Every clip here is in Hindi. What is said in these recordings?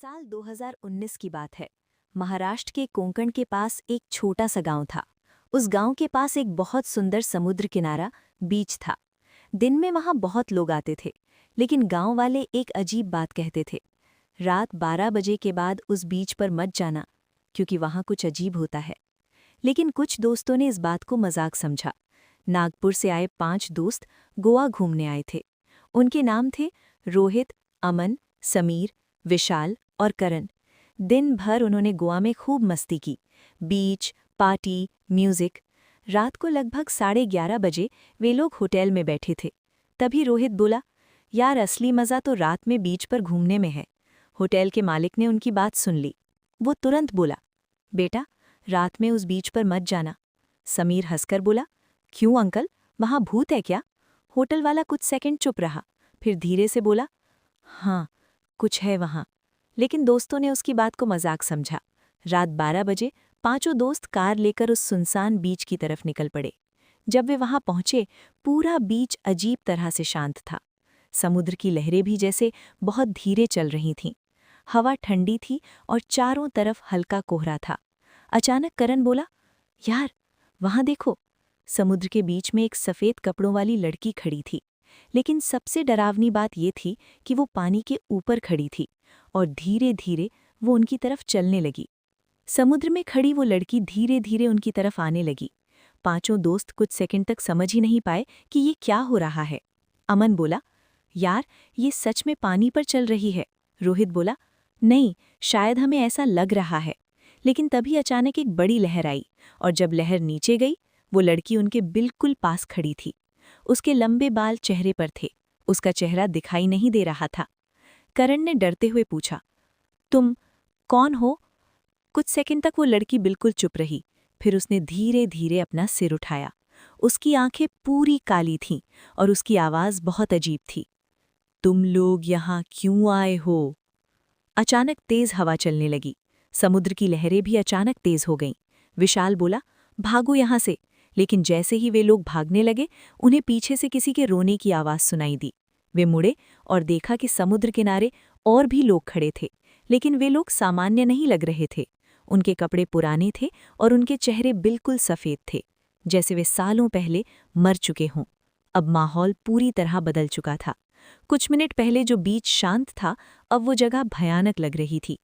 साल 2019 की बात है। महाराष्ट्र के कोंकण के पास एक छोटा सा गांव था। उस गांव के पास एक बहुत सुंदर समुद्र किनारा बीच था। दिन में वहां बहुत लोग आते थे, लेकिन गांव वाले एक अजीब बात कहते थे। रात 12 बजे के बाद उस बीच पर मत जाना, क्योंकि वहां कुछ अजीब होता है। लेकिन कुछ दोस्तों ने इस बात को मजाक समझा। नागपुर से आए 5 दोस्त गोवा घूमने आए थे। उनके नाम थे रोहित, अमन, समीर, विशाल और करण। दिन भर उन्होंने गोवा में खूब मस्ती की। बीच, पार्टी, म्यूजिक। रात को लगभग 11:30 बजे वे लोग होटल में बैठे थे। तभी रोहित बोला, यार असली मज़ा तो रात में बीच पर घूमने में है। होटल के मालिक ने उनकी बात सुन ली। वो तुरंत बोला, बेटा रात में उस बीच पर मत जाना। समीर हंसकर बोला, क्यों अंकल, वहाँ भूत है क्या? होटल वाला कुछ सेकंड चुप रहा, फिर धीरे से बोला, हाँ कुछ है वहाँ। लेकिन दोस्तों ने उसकी बात को मजाक समझा। रात 12 बजे 5 दोस्त कार लेकर उस सुनसान बीच की तरफ निकल पड़े। जब वे वहां पहुंचे, पूरा बीच अजीब तरह से शांत था। समुद्र की लहरें भी जैसे बहुत धीरे चल रही थीं। हवा ठंडी थी और चारों तरफ हल्का कोहरा था। अचानक करण बोला, यार वहां देखो। समुद्र के बीच में एक सफ़ेद कपड़ों वाली लड़की खड़ी थी। लेकिन सबसे डरावनी बात ये थी कि वो पानी के ऊपर खड़ी थी और धीरे धीरे वो उनकी तरफ चलने लगी। समुद्र में खड़ी वो लड़की धीरे धीरे उनकी तरफ आने लगी। 5 दोस्त कुछ सेकंड तक समझ ही नहीं पाए कि ये क्या हो रहा है। अमन बोला, यार ये सच में पानी पर चल रही है। रोहित बोला, नहीं, शायद हमें ऐसा लग रहा है। लेकिन तभी अचानक एक बड़ी लहर आई, और जब लहर नीचे गई, वो लड़की उनके बिल्कुल पास खड़ी थी। उसके लंबे बाल चेहरे पर थे, उसका चेहरा दिखाई नहीं दे रहा था। करण ने डरते हुए पूछा, तुम कौन हो? कुछ सेकंड तक वो लड़की बिल्कुल चुप रही, फिर उसने धीरे धीरे अपना सिर उठाया। उसकी आंखें पूरी काली थीं और उसकी आवाज़ बहुत अजीब थी। तुम लोग यहाँ क्यों आए हो? अचानक तेज हवा चलने लगी। समुद्र की लहरें भी अचानक तेज हो गईं। विशाल बोला, भागो यहाँ से। लेकिन जैसे ही वे लोग भागने लगे, उन्हें पीछे से किसी के रोने की आवाज़ सुनाई दी। वे मुड़े और देखा कि समुद्र किनारे और भी लोग खड़े थे, लेकिन वे लोग सामान्य नहीं लग रहे थे। उनके कपड़े पुराने थे और उनके चेहरे बिल्कुल सफ़ेद थे, जैसे वे सालों पहले मर चुके हों। अब माहौल पूरी तरह बदल चुका था। कुछ मिनट पहले जो बीच शांत था, अब वो जगह भयानक लग रही थी।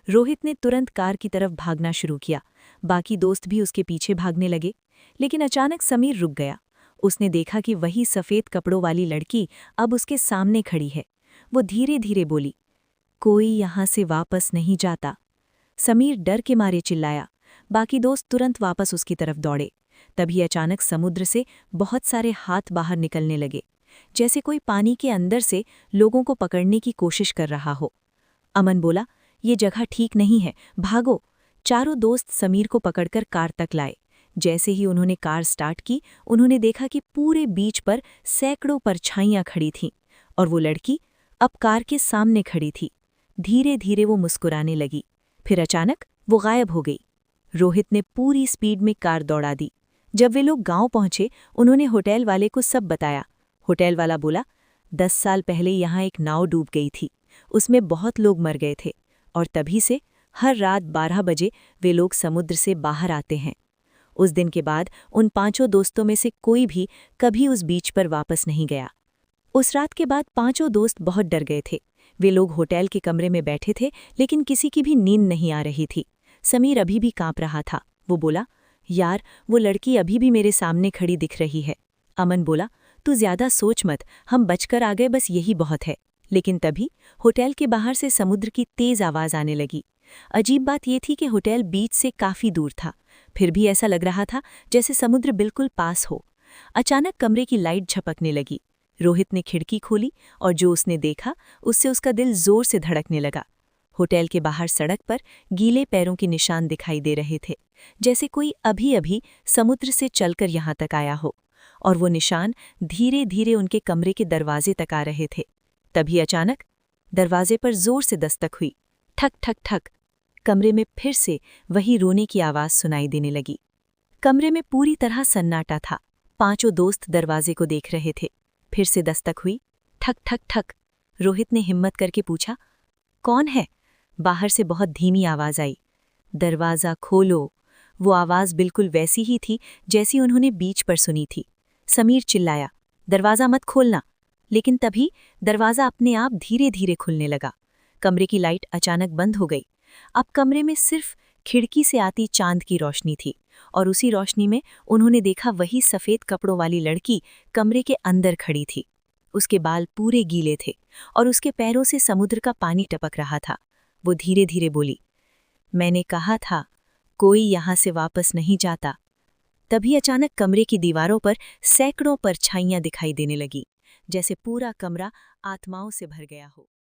रोहित ने तुरंत कार की तरफ भागना शुरू किया। बाकी दोस्त भी उसके पीछे भागने लगे। लेकिन अचानक समीर रुक गया। उसने देखा कि वही सफ़ेद कपड़ों वाली लड़की अब उसके सामने खड़ी है। वो धीरे धीरे बोली, कोई यहाँ से वापस नहीं जाता। समीर डर के मारे चिल्लाया। बाकी दोस्त तुरंत वापस उसकी तरफ दौड़े। तभी अचानक समुद्र से बहुत सारे हाथ बाहर निकलने लगे, जैसे कोई पानी के अंदर से लोगों को पकड़ने की कोशिश कर रहा हो। अमन बोला, ये जगह ठीक नहीं है, भागो। चारों दोस्त समीर को पकड़कर कार तक लाए। जैसे ही उन्होंने कार स्टार्ट की, उन्होंने देखा कि पूरे बीच पर सैकड़ों परछाइयां खड़ी थीं, और वो लड़की अब कार के सामने खड़ी थी। धीरे धीरे वो मुस्कुराने लगी, फिर अचानक वो गायब हो गई। रोहित ने पूरी स्पीड में कार दौड़ा दी। जब वे लोग गांव पहुंचे, उन्होंने होटल वाले को सब बताया। होटल वाला बोला, 10 साल पहले यहाँ एक नाव डूब गई थी। उसमें बहुत लोग मर गए थे, और तभी से हर रात 12 बजे वे लोग समुद्र से बाहर आते हैं। उस दिन के बाद उन 5 दोस्तों में से कोई भी कभी उस बीच पर वापस नहीं गया। उस रात के बाद 5 दोस्त बहुत डर गए थे। वे लोग होटल के कमरे में बैठे थे, लेकिन किसी की भी नींद नहीं आ रही थी। समीर अभी भी कांप रहा था। वो बोला, यार वो लड़की अभी भी मेरे सामने खड़ी दिख रही है। अमन बोला, तू ज्यादा सोच मत, हम बचकर आ गए, बस यही बहुत है। लेकिन तभी होटल के बाहर से समुद्र की तेज आवाज आने लगी। अजीब बात यह थी कि होटल बीच से काफी दूर था, फिर भी ऐसा लग रहा था जैसे समुद्र बिल्कुल पास हो। अचानक कमरे की लाइट झपकने लगी। रोहित ने खिड़की खोली, और जो उसने देखा उससे उसका दिल जोर से धड़कने लगा। होटल के बाहर सड़क पर गीले पैरों के निशान दिखाई दे रहे थे, जैसे कोई अभी अभी समुद्र से चलकर यहाँ तक आया हो, और वो निशान धीरे धीरे उनके कमरे के दरवाजे तक आ रहे थे। तभी अचानक दरवाजे पर जोर से दस्तक हुई। ठक ठक ठक। कमरे में फिर से वही रोने की आवाज़ सुनाई देने लगी। कमरे में पूरी तरह सन्नाटा था। 5 दोस्त दरवाजे को देख रहे थे। फिर से दस्तक हुई। ठक ठक ठक। रोहित ने हिम्मत करके पूछा, कौन है? बाहर से बहुत धीमी आवाज आई, दरवाज़ा खोलो। वो आवाज़ बिल्कुल वैसी ही थी जैसी उन्होंने बीच पर सुनी थी। समीर चिल्लाया, दरवाज़ा मत खोलना। लेकिन तभी दरवाज़ा अपने आप धीरे धीरे खुलने लगा। कमरे की लाइट अचानक बंद हो गई। अब कमरे में सिर्फ खिड़की से आती चांद की रोशनी थी, और उसी रोशनी में उन्होंने देखा वही सफ़ेद कपड़ों वाली लड़की कमरे के अंदर खड़ी थी। उसके बाल पूरे गीले थे और उसके पैरों से समुद्र का पानी टपक रहा था। वो धीरे धीरे बोली, मैंने कहा था कोई यहाँ से वापस नहीं जाता। तभी अचानक कमरे की दीवारों पर सैकड़ों परछाइयां दिखाई देने लगी, जैसे पूरा कमरा आत्माओं से भर गया हो।